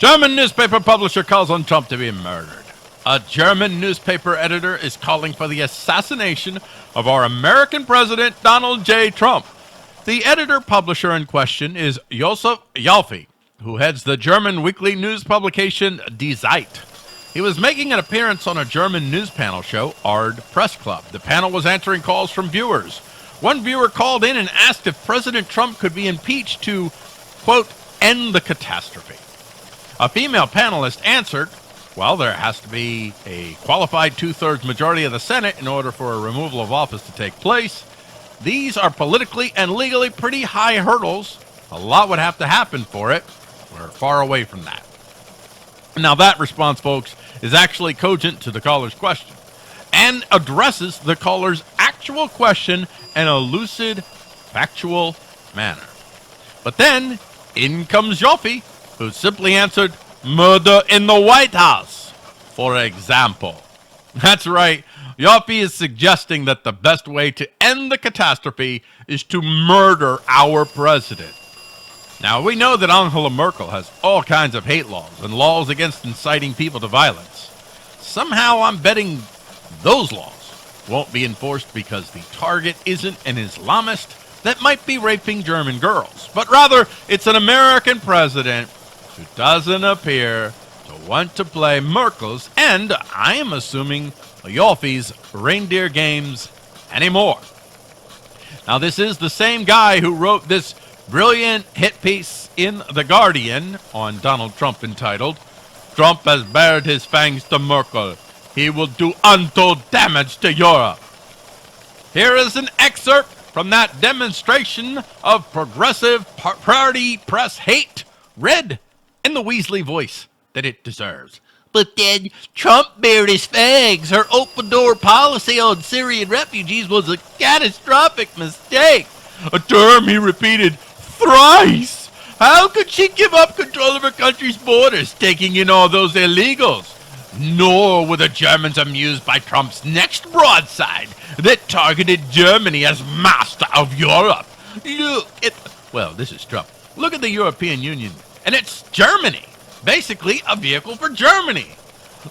German newspaper publisher calls on Trump to be murdered. A German newspaper editor is calling for the assassination of our American president, Donald J. Trump. The editor-publisher in question is Josef Joffe, who heads the German weekly news publication Die Zeit. He was making an appearance on a German news panel show, Ard-Pressclub. The panel was answering calls from viewers. One viewer called in and asked if President Trump could be impeached to, quote, end the catastrophe. A female panelist answered, well, there has to be a qualified two-thirds majority of the Senate in order for a removal of office to take place. These are politically and legally pretty high hurdles. A lot would have to happen for it. We're far away from that. Now, that response, folks, is actually cogent to the caller's question and addresses the caller's actual question in a lucid, factual manner. But then, in comes Joffe, who simply answered, murder in the White House, for example. That's right. Joffe is suggesting that the best way to end the catastrophe is to murder our president. Now, we know that Angela Merkel has all kinds of hate laws and laws against inciting people to violence. Somehow I'm betting those laws won't be enforced because the target isn't an Islamist that might be raping German girls, but rather it's an American president who doesn't appear to want to play Merkel's and, I am assuming, Joffe's reindeer games anymore. Now, this is the same guy who wrote this brilliant hit piece in The Guardian on Donald Trump entitled, Trump has bared his fangs to Merkel. He will do untold damage to Europe. Here is an excerpt from that demonstration of progressive party press hate, read in the Weasley voice that it deserves. But then Trump bared his fangs. Her open-door policy on Syrian refugees was a catastrophic mistake. A term he repeated thrice. How could she give up control of her country's borders, taking in all those illegals? Nor were the Germans amused by Trump's next broadside that targeted Germany as master of Europe. This is Trump. Look at the European Union, and it's Germany. Basically, a vehicle for Germany.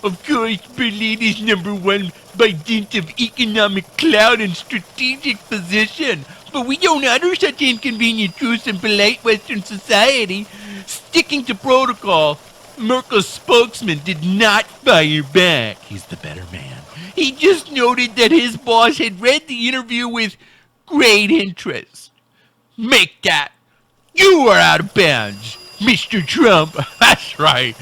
Of course, Berlin is number one by dint of economic clout and strategic position. But we don't utter such inconvenient truths in polite Western society. Sticking to protocol, Merkel's spokesman did not fire back. He's the better man. He just noted that his boss had read the interview with great interest. Make that. You are out of bounds, Mr. Trump. That's right.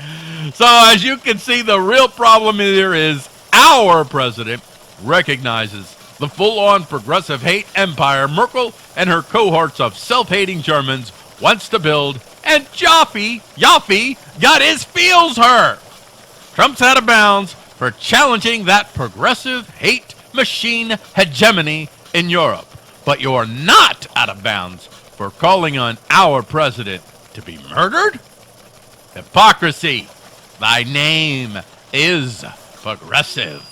So as you can see, the real problem here is our president recognizes the full-on progressive hate empire Merkel and her cohorts of self-hating Germans wants to build, and Joffe got his feels hurt. Trump's out of bounds for challenging that progressive hate machine hegemony in Europe. But you're not out of bounds for calling on our president to be murdered? Hypocrisy. Thy name is progressive.